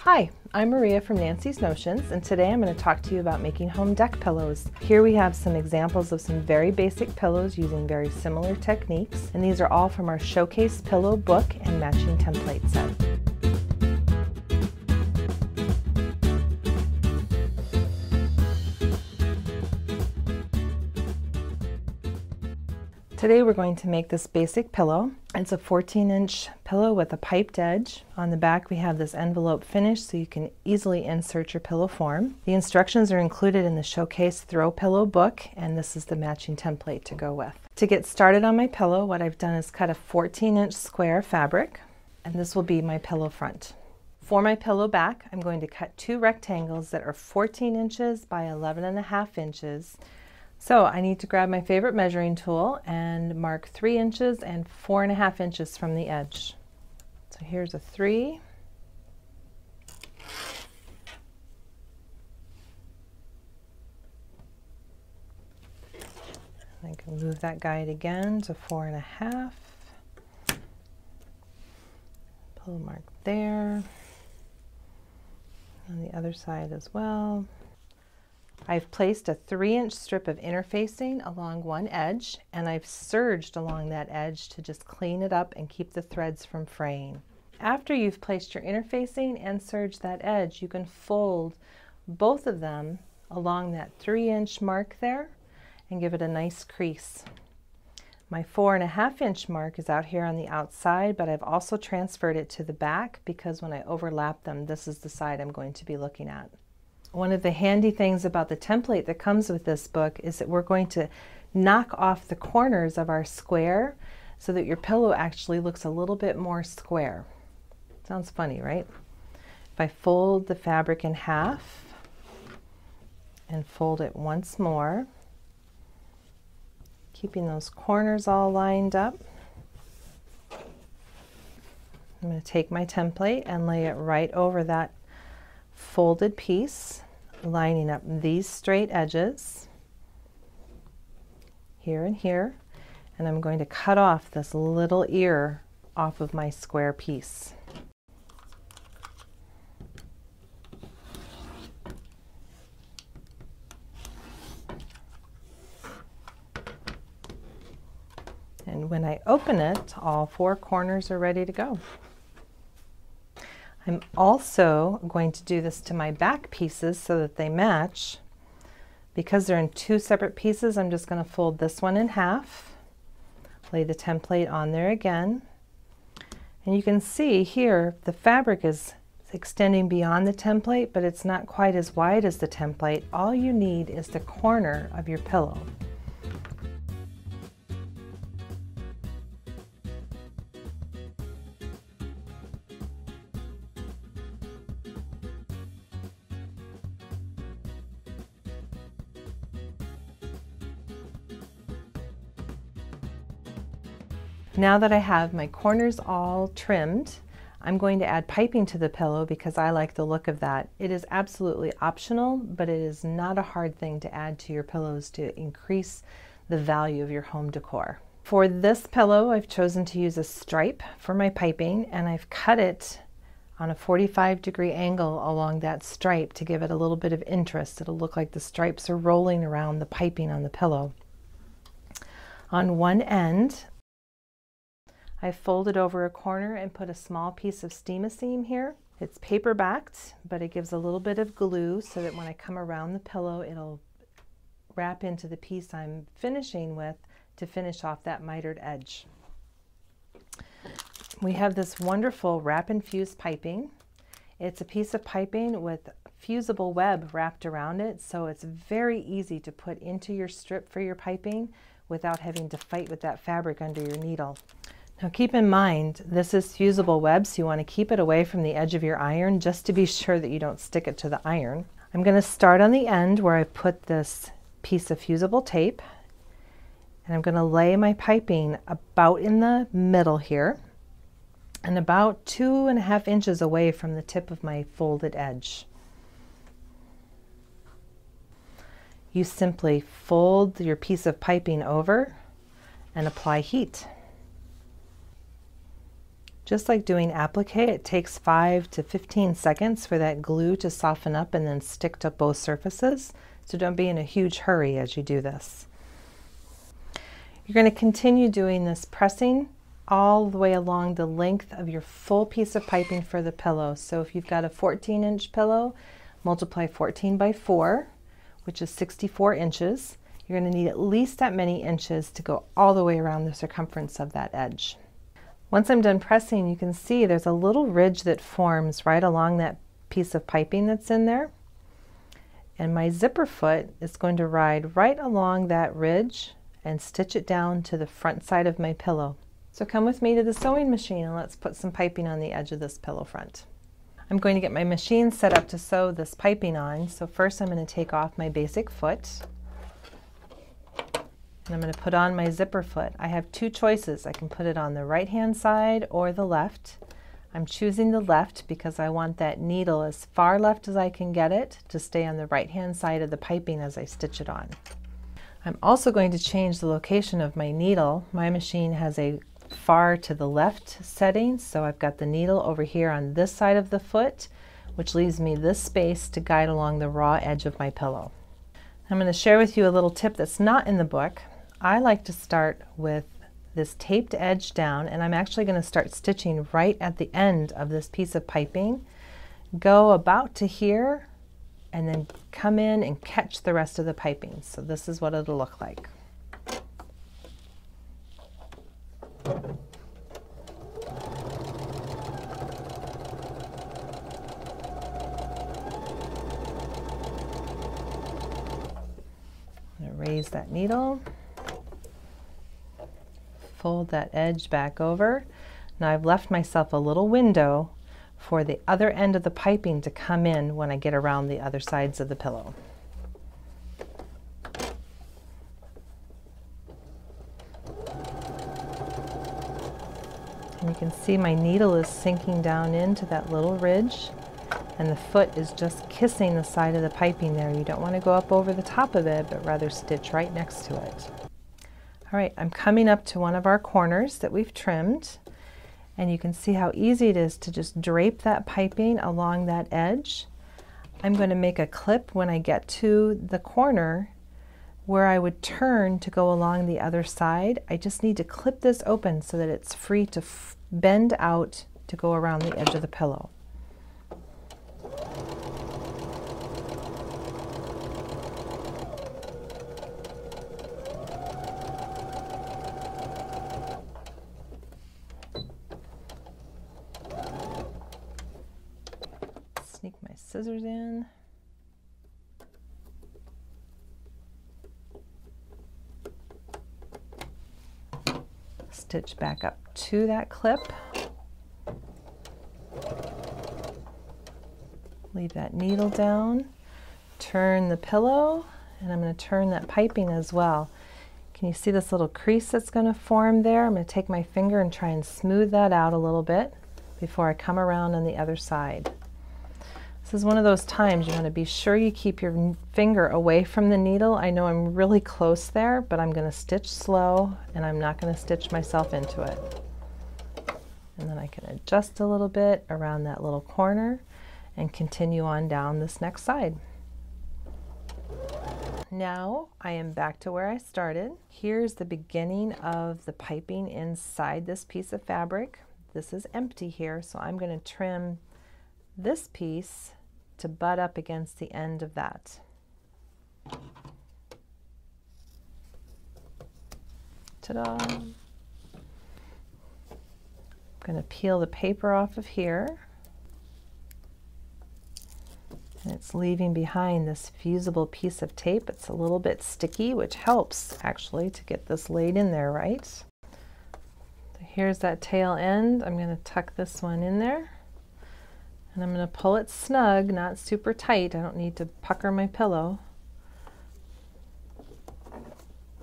Hi, I'm Maria from Nancy's Notions, and today I'm going to talk to you about making home deck pillows. Here we have some examples of some very basic pillows using very similar techniques, and these are all from our Showcase Pillow book and matching template set. Today we're going to make this basic pillow. It's a 14-inch pillow with a piped edge. On the back we have this envelope finish so you can easily insert your pillow form. The instructions are included in the Showcase Throw Pillow book, and this is the matching template to go with. To get started on my pillow, what I've done is cut a 14-inch square fabric, and this will be my pillow front. For my pillow back, I'm going to cut two rectangles that are 14 inches by 11.5 inches. So I need to grab my favorite measuring tool and mark 3 inches and 4.5 inches from the edge. So here's a 3. I can move that guide again to 4.5. Pillow mark there. On the other side as well. I've placed a 3-inch strip of interfacing along one edge, and I've serged along that edge to just clean it up and keep the threads from fraying. After you've placed your interfacing and serged that edge, you can fold both of them along that 3-inch mark there and give it a nice crease. My 4.5-inch mark is out here on the outside, but I've also transferred it to the back because when I overlap them, this is the side I'm going to be looking at. One of the handy things about the template that comes with this book is that we're going to knock off the corners of our square so that your pillow actually looks a little bit more square. Sounds funny, right? If I fold the fabric in half and fold it once more, keeping those corners all lined up, I'm going to take my template and lay it right over that folded piece, lining up these straight edges here and here, and I'm going to cut off this little ear off of my square piece. And when I open it, all 4 corners are ready to go. I'm also going to do this to my back pieces so that they match. Because they're in 2 separate pieces, I'm just going to fold this one in half, lay the template on there again, and you can see here the fabric is extending beyond the template, but it's not quite as wide as the template. All you need is the corner of your pillow. Now that I have my corners all trimmed, I'm going to add piping to the pillow because I like the look of that. It is absolutely optional, but it is not a hard thing to add to your pillows to increase the value of your home decor. For this pillow, I've chosen to use a stripe for my piping, and I've cut it on a 45-degree angle along that stripe to give it a little bit of interest. It'll look like the stripes are rolling around the piping on the pillow. On one end, I folded over a corner and put a small piece of steam-a-seam here. It's paper backed, but it gives a little bit of glue so that when I come around the pillow, it'll wrap into the piece I'm finishing with to finish off that mitered edge. We have this wonderful wrap and fuse piping. It's a piece of piping with fusible web wrapped around it, so it's very easy to put into your strip for your piping without having to fight with that fabric under your needle. Now keep in mind, this is fusible web, so you want to keep it away from the edge of your iron just to be sure that you don't stick it to the iron. I'm going to start on the end where I put this piece of fusible tape, and I'm going to lay my piping about in the middle here and about 2.5 inches away from the tip of my folded edge. You simply fold your piece of piping over and apply heat. Just like doing applique, it takes 5 to 15 seconds for that glue to soften up and then stick to both surfaces. So don't be in a huge hurry as you do this. You're going to continue doing this, pressing all the way along the length of your full piece of piping for the pillow. So if you've got a 14-inch pillow, multiply 14 by 4, which is 64 inches. You're going to need at least that many inches to go all the way around the circumference of that edge. Once I'm done pressing, you can see there's a little ridge that forms right along that piece of piping that's in there. And my zipper foot is going to ride right along that ridge and stitch it down to the front side of my pillow. So come with me to the sewing machine and let's put some piping on the edge of this pillow front. I'm going to get my machine set up to sew this piping on. So first I'm going to take off my basic foot. And I'm going to put on my zipper foot. I have two choices. I can put it on the right hand side or the left. I'm choosing the left because I want that needle as far left as I can get it to stay on the right hand side of the piping as I stitch it on. I'm also going to change the location of my needle. My machine has a far to the left setting, so I've got the needle over here on this side of the foot, which leaves me this space to guide along the raw edge of my pillow. I'm going to share with you a little tip that's not in the book. I like to start with this taped edge down, and I'm actually going to start stitching right at the end of this piece of piping. Go about to here and then come in and catch the rest of the piping. So this is what it'll look like. I'm going to raise that needle, fold that edge back over. Now I've left myself a little window for the other end of the piping to come in when I get around the other sides of the pillow. And you can see my needle is sinking down into that little ridge, and the foot is just kissing the side of the piping there. You don't want to go up over the top of it, but rather stitch right next to it. All right, I'm coming up to one of our corners that we've trimmed, and you can see how easy it is to just drape that piping along that edge. I'm going to make a clip when I get to the corner where I would turn to go along the other side. I just need to clip this open so that it's free to bend out to go around the edge of the pillow. Sneak my scissors in. Stitch back up to that clip. Leave that needle down. Turn the pillow, and I'm going to turn that piping as well. Can you see this little crease that's going to form there? I'm going to take my finger and try and smooth that out a little bit before I come around on the other side. This is one of those times you want to be sure you keep your finger away from the needle. I know I'm really close there, but I'm going to stitch slow and I'm not going to stitch myself into it. And then I can adjust a little bit around that little corner and continue on down this next side. Now I am back to where I started. Here's the beginning of the piping inside this piece of fabric. This is empty here, so I'm going to trim this piece to butt up against the end of that. Ta-da! I'm going to peel the paper off of here, and it's leaving behind this fusible piece of tape. It's a little bit sticky, which helps actually to get this laid in there right. So here's that tail end. I'm going to tuck this one in there. And I'm going to pull it snug, not super tight. I don't need to pucker my pillow.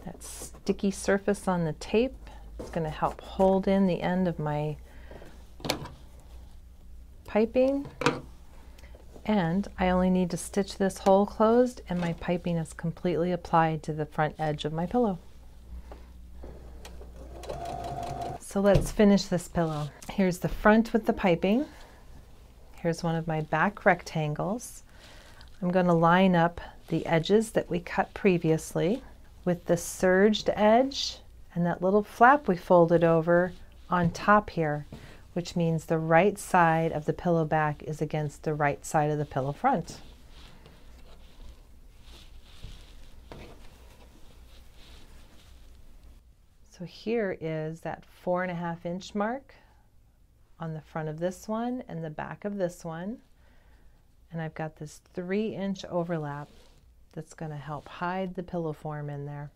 That sticky surface on the tape is going to help hold in the end of my piping. And I only need to stitch this hole closed, and my piping is completely applied to the front edge of my pillow. So let's finish this pillow. Here's the front with the piping. Here's one of my back rectangles. I'm going to line up the edges that we cut previously with the serged edge and that little flap we folded over on top here, which means the right side of the pillow back is against the right side of the pillow front. So here is that 4.5 inch mark on the front of this one and the back of this one. And I've got this 3-inch overlap that's going to help hide the pillow form in there.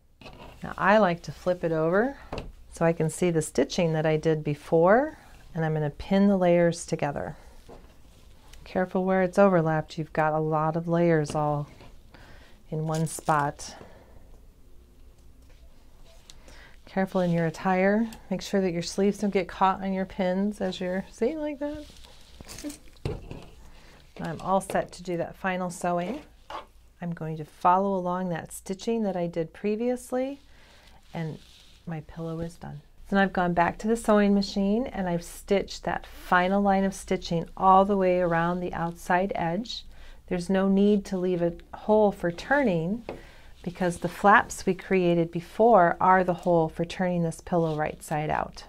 Now I like to flip it over so I can see the stitching that I did before, and I'm going to pin the layers together. Careful where it's overlapped, you've got a lot of layers all in one spot. Careful in your attire. Make sure that your sleeves don't get caught on your pins as you're seeing like that. I'm all set to do that final sewing. I'm going to follow along that stitching that I did previously, and my pillow is done. Then I've gone back to the sewing machine and I've stitched that final line of stitching all the way around the outside edge. There's no need to leave a hole for turning because the flaps we created before are the hole for turning this pillow right side out.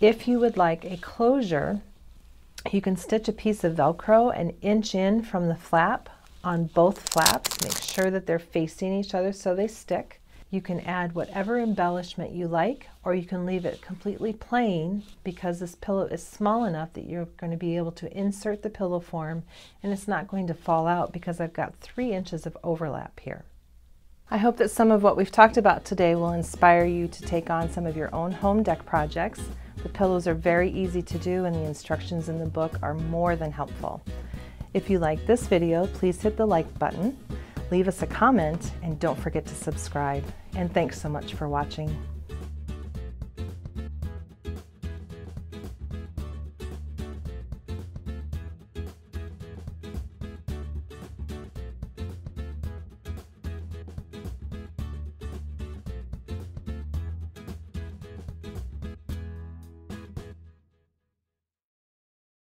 If you would like a closure, you can stitch a piece of Velcro an inch in from the flap on both flaps. Make sure that they're facing each other so they stick. You can add whatever embellishment you like, or you can leave it completely plain because this pillow is small enough that you're going to be able to insert the pillow form and it's not going to fall out because I've got 3 inches of overlap here. I hope that some of what we've talked about today will inspire you to take on some of your own home deck projects. The pillows are very easy to do and the instructions in the book are more than helpful. If you like this video, please hit the like button, leave us a comment, and don't forget to subscribe. And thanks so much for watching.